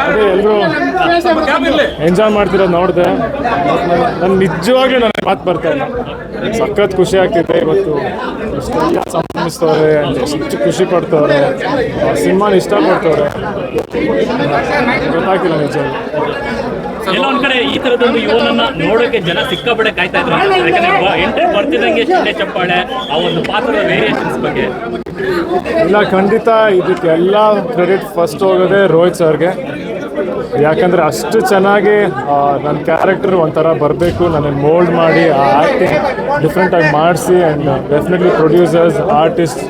ಅದೇ ಎಲ್ಲರೂ ಎಂಜಾಯ್ ಮಾಡ್ತಿರೋದು ನೋಡಿದೆ. ನಾನು ನಿಜವಾಗ್ಲೂ ನನಗೆ ಮಾತು ಬರ್ತಾ ಇಲ್ಲ, ಸಖತ್ ಖುಷಿ ಆಗ್ತಿದೆ. ಇವತ್ತು ಇಷ್ಟೆಲ್ಲ ಸಂಭ್ರಮಿಸ್ತವ್ರೆ, ಎಷ್ಟು ಖುಷಿ ಪಡ್ತವ್ರೆ, ಸಿನಿಮಾನ ಇಷ್ಟಪಡ್ತವ್ರೆ, ಗೊತ್ತಾಗ್ತಿಲ್ಲ ನಿಜವಾಗ್ಲೂ. ಎಲ್ಲೊಂದ್ ಕಡೆ ಈ ತರದೊಂದು ಯುವನನ್ನ ನೋಡೋಕೆ ಜನ ಸಿಕ್ಕಾಪಟ್ಟೆ ಕಾಯ್ತಾ ಇದ್ರು. ಯಾಕಂದ್ರೆ ಎಂಟ್ರಿ ಬರ್ತಿದ್ದಂಗೆ ಶಿಳ್ಳೆ ಚಪ್ಪಾಳೆ, ಆ ಒಂದು ಪಾತ್ರದ ವೇರಿಯೇಷನ್ಸ್ ಬಗ್ಗೆ. ಇಲ್ಲ, ಖಂಡಿತ ಇದಕ್ಕೆ ಎಲ್ಲ ಕ್ರೆಡಿಟ್ ಫಸ್ಟ್ ಹೋಗೋದೇ ರೋಹಿತ್ ಸರ್ಗೆ. ಯಾಕಂದರೆ ಅಷ್ಟು ಚೆನ್ನಾಗಿ ನನ್ನ ಕ್ಯಾರೆಕ್ಟರ್ ಒಂಥರ ಬರಬೇಕು, ನನ್ನನ್ನು ಮೋಲ್ಡ್ ಮಾಡಿ ಆ ಆ್ಯಕ್ಟಿಂಗ್ ಡಿಫ್ರೆಂಟಾಗಿ ಮಾಡಿಸಿ. ಆ್ಯಂಡ್ ಡೆಫಿನೆಟ್ಲಿ ಪ್ರೊಡ್ಯೂಸರ್ಸ್, ಆರ್ಟಿಸ್ಟ್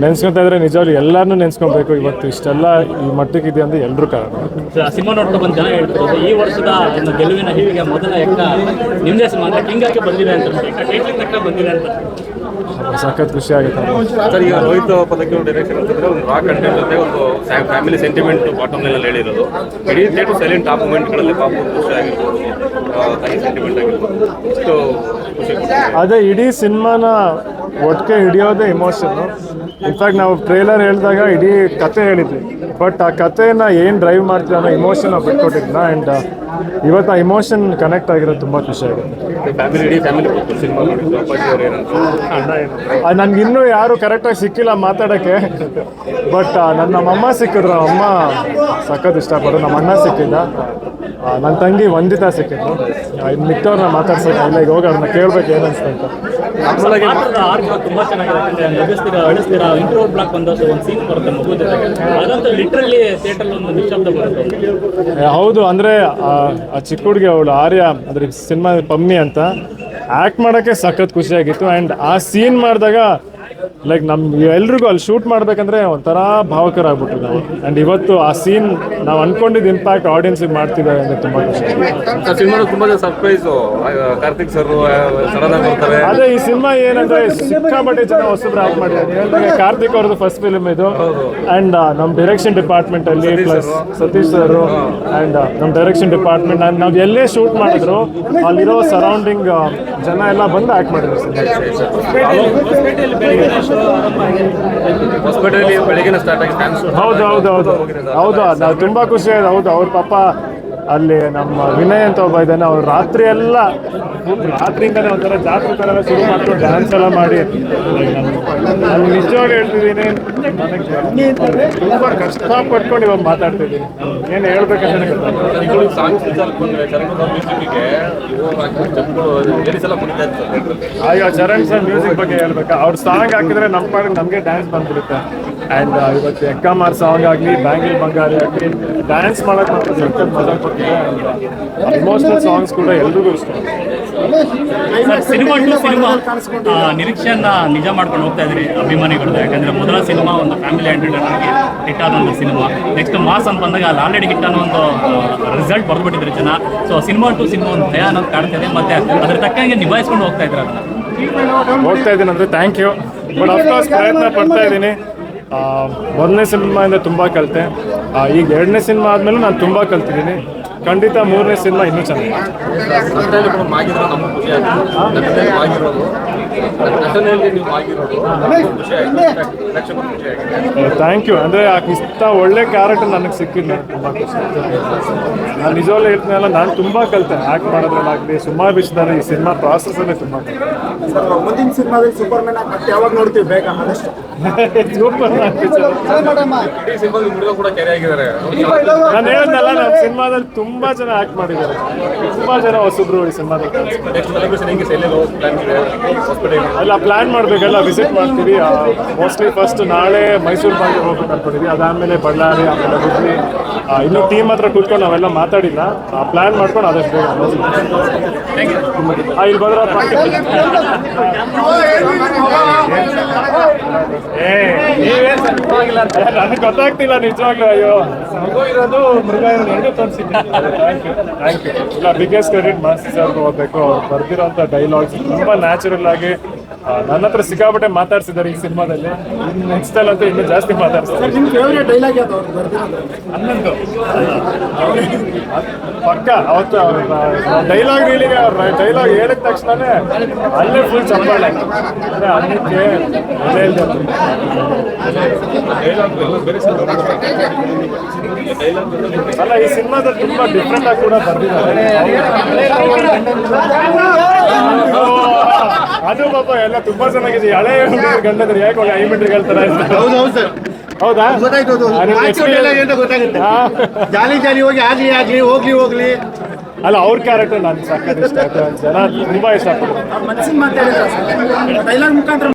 ನೆನ್ಸ್ಕೊತಾ ಇದ್ರೆ ನಿಜವಾಗ್ಲೂ ಎಲ್ಲರನ್ನೂ ನೆನ್ಸ್ಕೊಬೇಕು. ಇವತ್ತು ಇಷ್ಟೆಲ್ಲ ಈ ಮಟ್ಟಕ್ಕೆ ಇದೆ ಅಂದರೆ ಎಲ್ಲರೂ ಕಾರಣ. ಸಿನಿಮಾ ನೋಡ್ತಾ ಬಂದು ಜನ ಹೇಳ್ತಿರೋದು ಈ ವರ್ಷದ ಒಂದು ಗೆಲುವಿನ ಹಿಟ್ಟಿಗೆ ಮೊದಲ ಎಕ್ಕ ನಿಮ್ಮದೇ ಸಿನಿಮಾ ಅಂದರೆ ಕಿಂಗಾಗಿ ಬಂದಿದೆ ಅಂತ, ಟೈಟ್ಲಿಂಗ್ ತಕ್ಕ ಬಂದಿದೆ ಅಂತ. ಸಖತ್ ಖುಷಿ ಆಗುತ್ತೆ ಸರ್. ಈಗ ರೋಹಿತ್ ಪದಕ್ಕೆ ಡೈರೆಕ್ಷನ್ ಅಂತಂದರೆ ಒಂದು ರಾ ಕಂಟೆಂಟ್ ಜೊತೆ ಒಂದು ಫ್ಯಾಮಿಲಿ ಸೆಂಟಿಮೆಂಟ್ ಬಾಟಮ್ ಲೈನಲ್ಲಿ ಹೇಳಿರೋದು. ಇಡೀ ಥಿಯೇಟರ್ ಸೈಲೆಂಟ್ ಆ ಮೂಮೆಂಟ್ಗಳಲ್ಲಿ ಪಾಪ ಖುಷಿ ಆಗಿರ್ಬೋದು, ತಾಯಿ ಸೆಂಟಿಮೆಂಟ್ ಆಗಿರ್ಬೋದು, ಇಷ್ಟು ಖುಷಿ. ಅದೇ ಇಡೀ ಸಿನಿಮಾನ ಒಟ್ಟಿಗೆ ಹಿಡಿಯೋದೇ ಇಮೋಷನ್ನು. ಇನ್ಫ್ಯಾಕ್ಟ್ ನಾವು ಟ್ರೇಲರ್ ಹೇಳಿದಾಗ ಇಡೀ ಕತೆ ಹೇಳಿದ್ವಿ, ಬಟ್ ಆ ಕಥೆನ ಏನು ಡ್ರೈವ್ ಮಾಡ್ತೀವಿ ಅನ್ನೋ ಇಮೋಷನ್ ನಾವು ಬಿಟ್ಕೊಟ್ಟಿದ್ನ. ಆ್ಯಂಡ್ ಇವತ್ತು ಆ ಇಮೋಷನ್ ಕನೆಕ್ಟ್ ಆಗಿರೋದು ತುಂಬ ಖುಷಿ ಆಗುತ್ತೆ. ಇಡೀ ಫ್ಯಾಮಿಲಿ ಸಿನಿಮಾ ನೋಡಿದ್ರು, ಅಪ್ಪಾಜಿ ಅವ್ರು ಏನಂತ ನನಗೆ ಇನ್ನೂ ಯಾರು ಕರೆಕ್ಟಾಗಿ ಸಿಕ್ಕಿಲ್ಲ ಮಾತಾಡೋಕ್ಕೆ, ಬಟ್ ನಮ್ಮ ಅಮ್ಮ ಸಿಕ್ಕಿದ್ರು. ನಮ್ಮ ಅಮ್ಮ ಸಖತ್ ಇಷ್ಟಪಡೋದು. ನಮ್ಮ ಅಣ್ಣ ಸಿಕ್ಕಿದ್ದ, ನನ್ನ ತಂಗಿ ವಂದಿತಾ ಸಿಕ್ಕಿದ್ರು. ಇನ್ನು ಮಿಕ್ಕವ್ರನ್ನ ಮಾತಾಡ್ಸೋಕೆ ಇಲ್ಲ, ಈಗ ಹೋಗಿ ಅವ್ರನ್ನ ಕೇಳ್ಬೇಕು ಏನು ಅನ್ಸ್ತಂತ. ತುಂಬಾ ಚೆನ್ನಾಗಿದೆ. ಅಳಿಸ್ತೀರಾ ಇಂಟ್ರೋ ಬ್ಲಾಕ್ ಬಂದದ್ದು ಒಂದು ಸೀನ್ ಬರುತ್ತೆ ಮಗು ಜೊತೆಗೆ, ಅದಂತೂ ಲಿಟ್ರಲಿ ಥಿಯೇಟರ್ ಒಂದು ನಿಶ್ಶಬ್ದ ಬರುತ್ತೆ. ಹೌದು, ಅಂದರೆ ಆ ಚಿಕ್ಕ ಹುಡುಗಿ ಅವಳು ಆರ್ಯ, ಅಂದರೆ ಸಿನಿಮಾ ಪಮ್ಮಿ ಅಂತ ಆ್ಯಕ್ಟ್ ಮಾಡೋಕ್ಕೆ ಸಖತ್ ಖುಷಿಯಾಗಿತ್ತು. ಆ್ಯಂಡ್ ಆ ಸೀನ್ ಮಾಡಿದಾಗ ಲೈಕ್ ಎಲ್ರಿಗೂ ಅಲ್ಲಿ ಶೂಟ್ ಮಾಡ್ಬೇಕಂದ್ರೆ ಒಂಥರ ಭಾವಕರ ಆಗ್ಬಿಟ್ಟು ನಾವು. ಆ್ಯಂಡ್ ಇವತ್ತು ಆ ಸೀನ್ ನಾವು ಅನ್ಕೊಂಡಿದ್ದು ಇಂಪ್ಯಾಕ್ಟ್ ಆಡಿಯನ್ಸಿಗೆ ಮಾಡ್ತಿದ್ದಾರೆ ಅಂದರೆ ತುಂಬ ಖುಷಿ. ಸಿನಿಮಾ ತುಂಬ ಸರ್ಪ್ರೈಸು, ಕಾರ್ತಿಕ್ ಸರ್ ಸಡನ್ ಆಗಿ ಬರ್ತಾರೆ. ಅದೇ ಈ ಸಿನಿಮಾ ಏನಂದ್ರೆ ಸಿಕ್ಕಾಪಟ್ಟೆ ಜನ ಹೊಸಬ್ರು ಆ್ಯಕ್ಟ್ ಮಾಡಿದ್ದಾರೆ. ಕಾರ್ತಿಕ್ ಅವ್ರದ್ದು ಫಸ್ಟ್ ಫಿಲ್ಮ್ ಇದು. ಆ್ಯಂಡ್ ನಮ್ಮ ಡೈರೆಕ್ಷನ್ ಡಿಪಾರ್ಟ್ಮೆಂಟಲ್ಲಿ ಪ್ಲಸ್ ಸತೀಶ್ ಸರ್ ಆ್ಯಂಡ್ ನಮ್ಮ ಡೈರೆಕ್ಷನ್ ಡಿಪಾರ್ಟ್ಮೆಂಟ್ ಆ್ಯಂಡ್ ನಾವು ಎಲ್ಲೇ ಶೂಟ್ ಮಾಡಿದ್ರು ಅಲ್ಲಿರೋ ಸರೌಂಡಿಂಗ್ ಜನ ಎಲ್ಲ ಬಂದು ಆ್ಯಕ್ಟ್ ಮಾಡಿದ್ರು. ಹಾಸ್ಪಿಟಲ್ ಬೆಳಗ್ಗೆ ಸ್ಟಾರ್ಟ್ ಆಗಿ ಹೌದು ನಾವು ತುಂಬ ಖುಷಿ ಆಯ್ತು. ಹೌದು, ಅವ್ರ ಪಾಪ ಅಲ್ಲಿ ನಮ್ಮ ವಿನಯ್ ಅಂತ ಒಬ್ಬ ಇದ್ದಾನೆ, ಅವ್ರು ರಾತ್ರಿಯಿಂದನೇ ಒಂಥರ ಜಾತ್ರೆ ಥರ ಶುರು ಮಾಡ್ಕೊಂಡು ಡ್ಯಾನ್ಸ್ ಎಲ್ಲ ಮಾಡಿ. ನಾನು ನಿಜವಾಗ್ಲೂ ಹೇಳ್ತಿದ್ದೀನಿ, ನನಗೆ ತುಂಬ ಕಷ್ಟಪಟ್ಕೊಂಡು ಇವಾಗ ಮಾತಾಡ್ತಿದ್ದೀನಿ. ಏನು ಹೇಳ್ಬೇಕಂತ ಈಗ ಚರಣ್ ಸರ್ ಮ್ಯೂಸಿಕ್ ಬಗ್ಗೆ ಹೇಳ್ಬೇಕಾ, ಅವ್ರ ಸಾಂಗ್ ಹಾಕಿದ್ರೆ ನಮ್ಮ ಪಾಡಿಗೆ ನಮಗೆ ಡ್ಯಾನ್ಸ್ ಬಂದ್ಬಿಡುತ್ತೆ. ಆ್ಯಂಡ್ ಇವತ್ತು ಎಕ್ಕಮಾರ್ ಸಾಂಗ್ ಆಗಲಿ, ಬ್ಯಾಂಗಿಲ್ ಬಂಗಾರಿ ಆಗಲಿ, ಡ್ಯಾನ್ಸ್ ಮಾಡೋಕ್ಕೆ ಮಾತ್ರ ಸಖತ್ ಮಜಾ ಕೊಡ್ತಿದೆ. ಇಮೋಷನಲ್ ಸಾಂಗ್ಸ್ ಕೂಡ ಎಲ್ರಿಗೂ ಇಷ್ಟ. ಸಿನಿಮಾ ಟು ಸಿನಿಮಾ ನಿರೀಕ್ಷೆಯನ್ನ ನಿಜ ಮಾಡ್ಕೊಂಡು ಹೋಗ್ತಾ ಇದ್ರಿ ಅಭಿಮಾನಿಗಳು. ಯಾಕಂದ್ರೆ ಮೊದಲ ಸಿನಿಮಾ ಒಂದು ಫ್ಯಾಮಿಲಿ ಎಂಟರ್ಟೈನರ್ಗೆ ಹಿಟ್ ಆದ ಒಂದು ಸಿನಿಮಾ, ನೆಕ್ಸ್ಟ್ ಮಾಸ್ ಅಂತ ಬಂದಾಗ ಅಲ್ಲಿ ಆಲ್ರೆಡಿ ಹಿಟ್ ಅನ್ನೋ ಒಂದು ರಿಸಲ್ಟ್ ಬರೆದ್ಬಿಟ್ಟಿದ್ರು ಜನ. ಸೊ ಸಿನಿಮಾ ಟು ಸಿನಿಮಾ ಒಂದು ಭಯ ಅನ್ನೋದು ಕಾಡ್ತಿದೆ, ಮತ್ತೆ ಅದ್ರ ತಕ್ಕಂಗೆ ನಿಭಾಯಿಸ್ಕೊಂಡು ಹೋಗ್ತಾ ಇದ್ರು. ಹೋಗ್ತಾ ಇದ್ದೀನಿ ಅಂದರೆ ಥ್ಯಾಂಕ್ ಯು. ಬಟ್ ಅಫ್ಕೋರ್ಸ್ ಪ್ರಯತ್ನ ಪಡ್ತಾ ಇದ್ದೀನಿ. ಮೊದಲನೇ ಸಿನಿಮಾಯಿಂದ ತುಂಬ ಕಲಿತೆ, ಈಗ ಎರಡನೇ ಸಿನಿಮಾ ಆದಮೇಲೆ ನಾನು ತುಂಬ ಕಲ್ತಿದ್ದೀನಿ. ಖಂಡಿತ ಮೂರನೇ ಸಿನಿಮಾ ಇನ್ನೂ ಚೆನ್ನಾಗಿ. Thank you. ಅಂದರೆ ಇಷ್ಟ ಒಳ್ಳೆ ಕ್ಯಾರೆಕ್ಟರ್ ನನಗೆ ಸಿಕ್ಕಿಲ್ಲ, ತುಂಬ ಖುಷಿ. ನಾನು ನಿಜವಾಗ್ಲೂ ಹೇಳ್ತೀನಲ್ಲ, ನಾನು ತುಂಬ ಕಲಿತೆ ಆ್ಯಕ್ಟ್ ಮಾಡೋದ್ರಲ್ಲಾಗಲಿ, ಸುಮಾರು ವಿಷಯದಲ್ಲಿ ಈ ಸಿನಿಮಾ ಪ್ರಾಸೆಸ್ಸಲ್ಲೇ ತುಂಬ ಮುಂದಿನ ಸಿನಿಮಾದಲ್ಲಿ ಸೂಪರ್ಮನ್ ಮತ್ತೆ ಯಾವಾಗ ನೋಡ್ತೀವಿ ಬೇಗ ಆದಷ್ಟು. ನಾನು ಹೇಳಿದ್ನಲ್ಲ, ನಮ್ಮ ಸಿನಿಮಾದಲ್ಲಿ ತುಂಬ ಜನ ಆ್ಯಕ್ಟ್ ಮಾಡಿದ್ದಾರೆ, ತುಂಬ ಜನ ಹೊಸಬ್ರು ಈ ಸಿನಿಮಾದಲ್ಲಿ. ಎಲ್ಲ ಪ್ಲ್ಯಾನ್ ಮಾಡಬೇಕಲ್ಲ, ವಿಸಿಟ್ ಮಾಡ್ತೀವಿ. ಮೋಸ್ಟ್ಲಿ ಫಸ್ಟ್ ನಾಳೆ ಮೈಸೂರು ಭಾಗ ಹೋಗ್ಬೇಕು ಅನ್ಕೊಂಡಿದ್ವಿ, ಅದಾದಮೇಲೆ ಬಳ್ಳಾರಿ, ಆಮೇಲೆ ಹುಬ್ಳಿ. ಇನ್ನೂ ಟೀಮ್ ಹತ್ರ ಕೂತ್ಕೊಂಡು ನಾವೆಲ್ಲ ಮಾತಾಡಿಲ್ಲ, ಪ್ಲ್ಯಾನ್ ಮಾಡ್ಕೊಂಡು ಆದಷ್ಟು ಇಲ್ಲಿ ಬಂದ್ರಪ್ಪ. ನನಗೆ ಗೊತ್ತಾಗ್ತಿಲ್ಲ ನಿಜವಾಗ್ಲೂ. ಅಯ್ಯೋ, ಮಗು ಇರೋದು ಮೃಗ ಇರೋದು ಎರಡೂ ತೋರಿಸಿದ್ದೀನಿ. Thank you. ಇಲ್ಲ, ಬಿಗ್ಗೆಸ್ಟ್ ಕ್ರೆಡಿಟ್ ಮಾಸ್ತಿ ಸರ್ಗೆ ಹೋಗ್ಬೇಕು. ಅವ್ರು ಬರ್ದಿರೋಂಥ ಡೈಲಾಗ್ಸ್ ತುಂಬ ನ್ಯಾಚುರಲ್ ಆಗಿ ನನ್ನ ಹತ್ರ ಸಿಕ್ಕಾಪಟ್ಟೆ ಮಾತಾಡ್ಸಿದ್ದಾರೆ ಈ ಸಿನಿಮಾದಲ್ಲಿ. ನೆಕ್ಸ್ಟ್ ಅಲ್ಲಿ ಅಂತೂ ಇನ್ನೂ ಜಾಸ್ತಿ ಮಾತಾಡ್ತಾರೆ. ನಿಮ್ ಫೇವ್ರೇಟ್ ಡೈಲಾಗ್ ಯಾವ್ದು ಅವ್ರು ಬರ್ದಿರೋದು? ಪಕ್ಕ ಅವತ್ತು ಡೈಲಾಗ್ ರೀಲಿಗೆ ಡೈಲಾಗ್ ಹೇಳಿದ ತಕ್ಷಣನೇ ಅಲ್ಲೇ ಫುಲ್ ಚಪ್ಪಾಳೆ. ಅಂದ್ರೆ ಅದಕ್ಕೆ ಅದೇ ಇಲ್ದೆ ಅಲ್ಲ, ಈ ಸಿನಿಮಾದಲ್ಲಿ ತುಂಬಾ ಡಿಫ್ರೆಂಟ್ ಆಗಿ ಕೂಡ ಬರ್ದಿದ್ದಾರೆ. ಅದು ಪಾಪ ಎಲ್ಲ ತುಂಬಾ ಚೆನ್ನಾಗಿದೆ. ಹಳೆ ಹುಡುಗರು ಗಂಡಂದ್ರೆ ಯಾಕೆ ಒಳ್ಳೆ ಐಮೆಂಟ್ರಿ ಹೇಳ್ತಾರೆ. ಹೌದಾ? ಜಾಲಿ ಜಾಲಿ ಹೋಗಿ ಆಗ್ಲಿ ಹೋಗ್ಲಿ ಅಲ್ಲ, ಅವ್ರ ಕ್ಯಾರೆಕ್ಟರ್ ನನ್ಗೆ ಸಕ್ಕತ್ ಇಷ್ಟ ಆಯ್ತು. ಜನ ತುಂಬಾ ಇಷ್ಟ ಆಗ್ತದೆ. ಮನಸ್ಸಿನ ಮಾತಾಡಿದ್ರೆ ಡೈಲಾಗ್ ಮುಖಾಂತರ